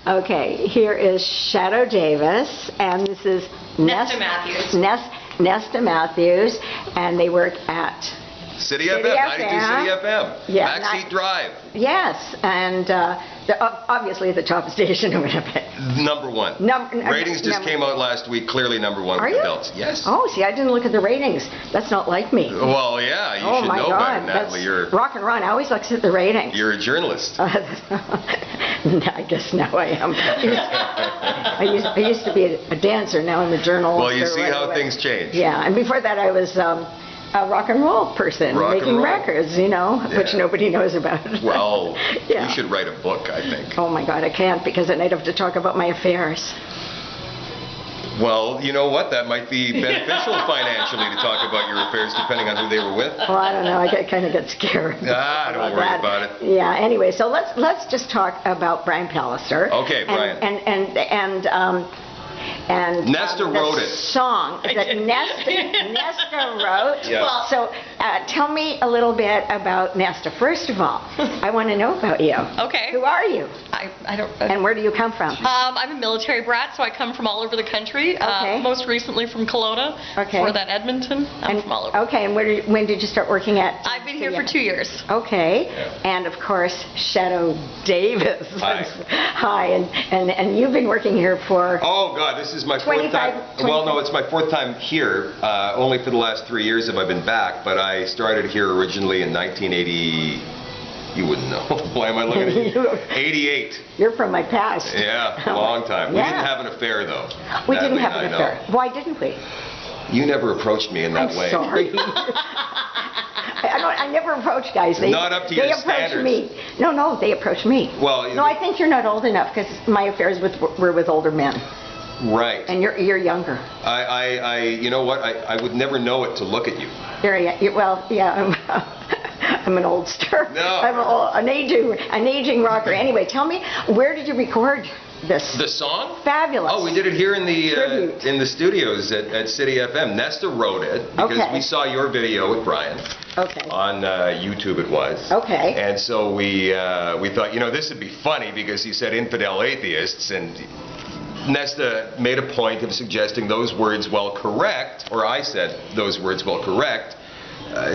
Okay, here is Shadoe Davis, and this is Nesta Matthews. Nesta Matthews, and they work at Citi-FM, 92 Citi-FM. Yeah, Backseat Drive. Yes, and they're obviously the top station in Winnipeg. Number one. Ratings just came out last week, clearly number one for adults. Yes. Oh, see, I didn't look at the ratings. That's not like me. Well, yeah, you should know better, Natalie. You're rock and roll. I always look at the ratings. You're a journalist. I guess now I am. I used to be a dancer. Now I'm a journalist. Well, you see how things change. Yeah, and before that I was a rock and roll person, making records, you know, which nobody knows about. Well, you should write a book, I think. Oh my God, I can't, because then I'd have to talk about my affairs. Well, you know what? That might be beneficial financially to talk about your affairs, depending on who they were with. Well, I don't know. I kind of get scared. Don't worry about it. Yeah. Anyway, so let's just talk about Brian Pallister. Okay, Brian. And Nesta wrote it. Song that Nesta wrote. Yeah. Well, so tell me a little bit about Nesta. First of all, I want to know about you. Okay. Who are you? I don't. And where do you come from? I'm a military brat, so I come from all over the country. Okay. Most recently from Kelowna. Okay. Before that, Edmonton. I'm from all over. Okay. And when did you start working at? I've been here for 2 years. Okay. Yeah. And of course, Shadoe Davis. Hi. Hi. And you've been working here for. Oh God, this is my fourth time. Well, no, it's my fourth time here. Only for the last 3 years have I been back, but I started here originally in 1980. You wouldn't know. Why am I looking at you? 88. You're from my past. Yeah, a long time. We didn't have an affair, though. We didn't have an affair. Why didn't we? You never approached me in that way. I'm sorry. I never approach guys. Not up to your standards. They approach me. No, they approach me. Well, no, I think you're not old enough, because my affairs were with older men. Right. And you're younger. You know what? I would never know it to look at you. Well, yeah, I'm an oldster. No. I'm an aging rocker. Anyway, tell me, where did you record this? The song? Fabulous. Oh, we did it here in the studios at Citi-FM. Nesta wrote it because we saw your video with Brian. Okay. On YouTube it was. Okay. And so we thought, you know, this would be funny because he said Infidel Atheists, and Nesta made a point of suggesting those words, while correct, or I said those words, while correct,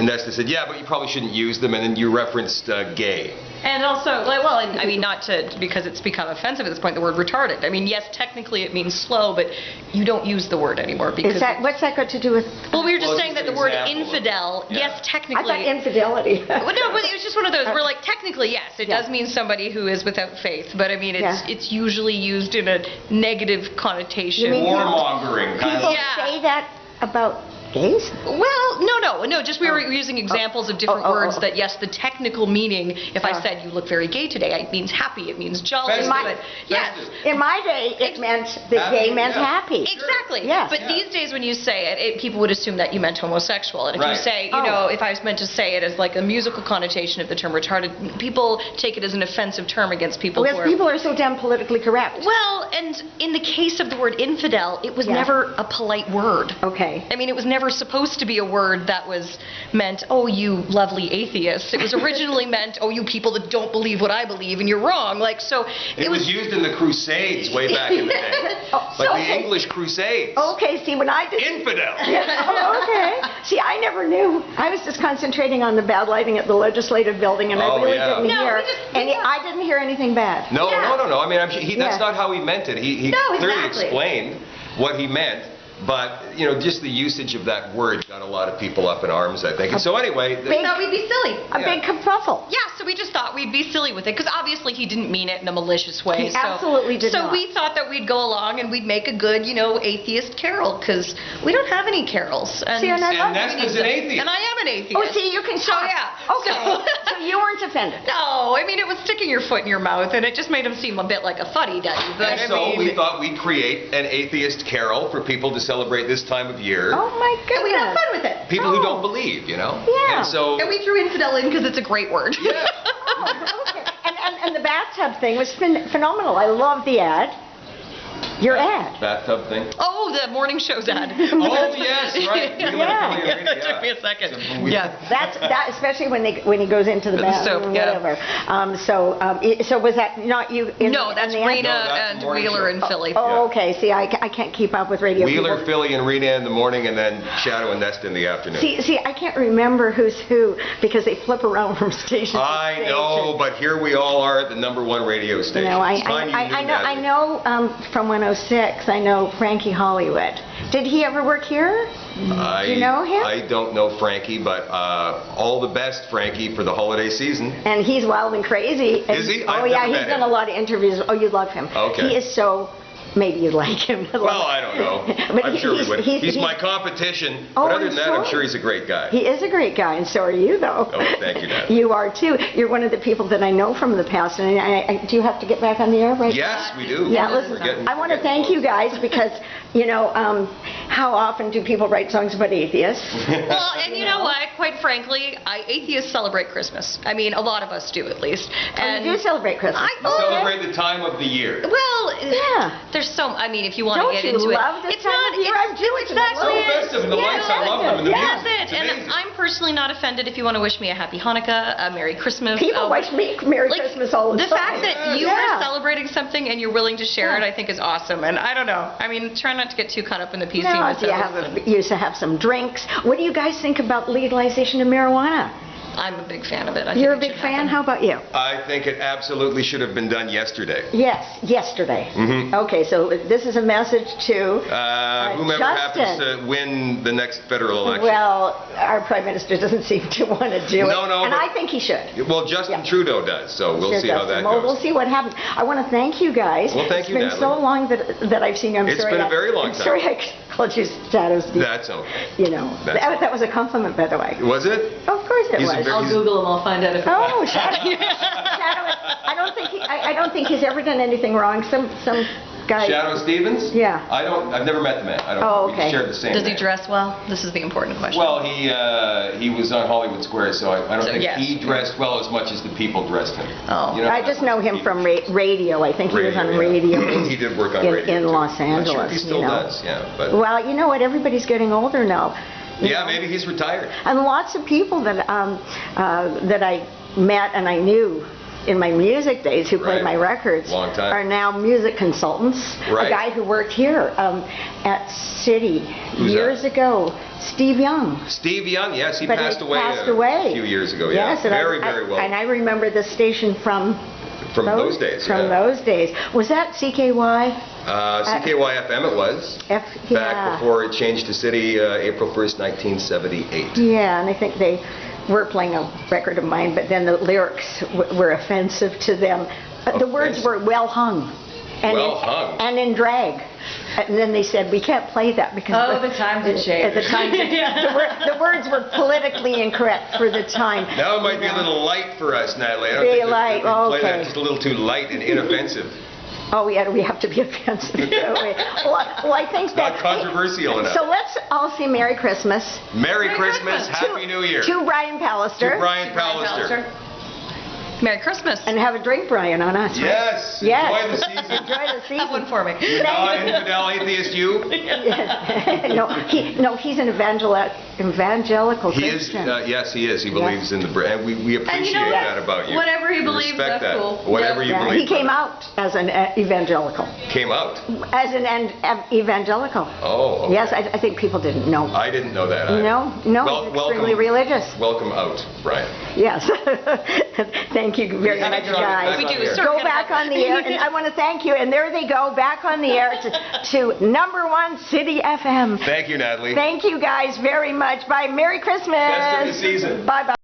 Nesta said, yeah, but you probably shouldn't use them, and then you referenced gay. And also, I mean, not because it's become offensive at this point, the word retarded. I mean, yes, technically it means slow, but you don't use the word anymore. Because what's that got to do with? Well, we were just saying that the word infidel, yes, technically. I thought infidelity. Well, no, but it was just one of those. We're like, technically, yes, it does mean somebody who is without faith, but I mean, it's usually used in a negative connotation. Warmongering. People say that about gays? Well, no, just we were using examples of different words that, yes, the technical meaning, if I said you look very gay today, it means happy, it means jolly. In my day, it meant that gay meant happy. Exactly. Yes. But these days when you say it, people would assume that you meant homosexual. And if you say, you know, if I was meant to say it as like a musical connotation of the term retarded, people take it as an offensive term against people who are... Because people are so damn politically correct. Well, and in the case of the word infidel, it was never a polite word. Okay. I mean, it was never supposed to be a word that was meant, oh, you lovely atheists. It was originally meant, oh, you people that don't believe what I believe and you're wrong. Like, so it was used in the Crusades way back in the day. The English Crusades. Okay, see, when I did... Infidel. Okay. See, I never knew. I was just concentrating on the bad lighting at the legislative building, and I really didn't hear. I didn't hear anything bad. No. I mean, that's not how he meant it. He clearly explained what he meant. But, you know, just the usage of that word got a lot of people up in arms, I think. And so anyway... We thought we'd be silly. A big kerfuffle. Yeah, so we just thought we'd be silly with it, because obviously he didn't mean it in a malicious way. He absolutely did not. So we thought that we'd go along and we'd make a good, you know, atheist carol, because we don't have any carols. And Nesta's an atheist. And I am an atheist. Oh, see, you can talk. So, yeah. Okay. So you weren't offended? No, I mean, it was sticking your foot in your mouth, and it just made him seem a bit like a fuddy-duddy. And so we thought we'd create an atheist carol for people to celebrate this time of year. Oh my goodness. And we have fun with it. People who don't believe, you know? Yeah. And we threw infidel in because it's a great word. Yeah. Okay. And the bathtub thing was phenomenal. I love the ad. Your ad. Bathtub thing? Oh, the morning show's ad. Oh, yes, right. It took me a second. Yeah. That especially when he goes into the bathroom or whatever. So was that not you? No, that's Rena and Wheeler in Philly. Oh, okay. See, I can't keep up with radio. Wheeler, people. Philly, and Rena in the morning, and then Shadoe and Nesta in the afternoon. See, I can't remember who's who because they flip around from station to station. I know, but here we all are at the #1 radio station. You know, I know from 106, I know Frankie Hollywood. Did he ever work here? Do you know him? I don't know Frankie, but all the best, Frankie, for the holiday season. And he's wild and crazy. And, Is he? Oh, yeah, he's done a lot of interviews. Oh, you'd love him. Okay. He is so... Maybe you'd like him. Well, I don't know. But I'm sure we would. He's my competition. Oh, but other than that, sure. I'm sure he's a great guy. He is a great guy, and so are you, though. Oh, thank you, Natalie. You are, too. You're one of the people that I know from the past. And do you have to get back on the air right now? Yes, we do. Yeah, listen, I want to thank you guys because, you know, how often do people write songs about atheists? Well, and you know what? Quite frankly, atheists celebrate Christmas. I mean, a lot of us do, at least. And you do celebrate Christmas. Celebrate the time of the year. Well, yeah. There's so, I mean, if you want Don't to get you into love it. this time of year? I'm Jewish. Exactly. So festive, and the lights, I love them, and the music. That's it. And I'm personally not offended if you want to wish me a happy Hanukkah, a Merry Christmas. People wish me Merry Christmas all the time. The fact that you are celebrating something and you're willing to share it, I think is awesome. And I don't know. I mean, try not to get too caught up in the PC. No, you used to have some drinks. What do you guys think about legalization of marijuana? I'm a big fan of it. You're a big fan? How about you? I think it absolutely should have been done yesterday. Yes, yesterday. Mm-hmm. Okay, so this is a message to whomever Justin. happens to win the next federal election. Well, our Prime Minister doesn't seem to want to do it. No, and I think he should. Well, Justin Trudeau does, so we'll see how that goes. We'll see what happens. I want to thank you guys. Well, thank you, Natalie. It's been so long that I've seen you. It's been a very long time. I'm sorry I called you Shadoe. That's okay. You know, that was a compliment, by the way. Was it? Of course it was. I'll Google him. I'll find out if it Oh, Shadoe. I don't think he's ever done anything wrong. Some guy. Shadoe Stevens? Yeah. I've never met the man. I don't. Oh, okay. We shared the same. Does he dress well? This is the important question. Well, he was on Hollywood Squares, so I don't think he dressed well as much as the people dressed him. Oh. You know, I just know him from radio. I think he was on radio. He did work on radio in Los Angeles. I'm sure he still does. Yeah. But well, you know what? Everybody's getting older now. Yeah, maybe he's retired. And lots of people that I met and I knew in my music days who played my records are now music consultants. Right. A guy who worked here at Citi years ago, Steve Young. Steve Young, yes, he passed away a few years ago. Yes, yeah, very well. And I remember the station from those days. From those days. Was that CKY? CKY-FM it was. Back before it changed to Citi, April 1st, 1978. Yeah, and I think they were playing a record of mine, but then the lyrics were offensive to them. The words were well hung. And in drag. And then they said, we can't play that because... the times had changed. At the time, the words were politically incorrect for the time. Now it might be a little light for us, Natalie. I don't think light, play that just a little too light and inoffensive. Oh, yeah, we have to be offensive. Well, I think not controversial enough. So let's all say Merry Christmas. Merry Christmas. Happy New Year. To Brian Pallister. To Brian Pallister. Merry Christmas. And have a drink, Brian, on us. Yes. Yes. Enjoy the season. Enjoy the season. Have one for me. You're not an infidel atheist, you? No, he's an evangelical Christian. Yes, he is. He believes in the... And we appreciate that about you. Whatever he believes, that's cool. Whatever you believe. He came out as an evangelical. Came out? As an evangelical. Oh, okay. Yes, I think people didn't know. I didn't know that either. No, he's extremely religious. Welcome out, Brian. Yes. Thank you very much, guys. We do. Go back on the air, and I want to thank you. And there they go, back on the air to #1 Citi FM. Thank you, Natalie. Thank you guys very much. Bye. Merry Christmas. Best of the season. Bye-bye.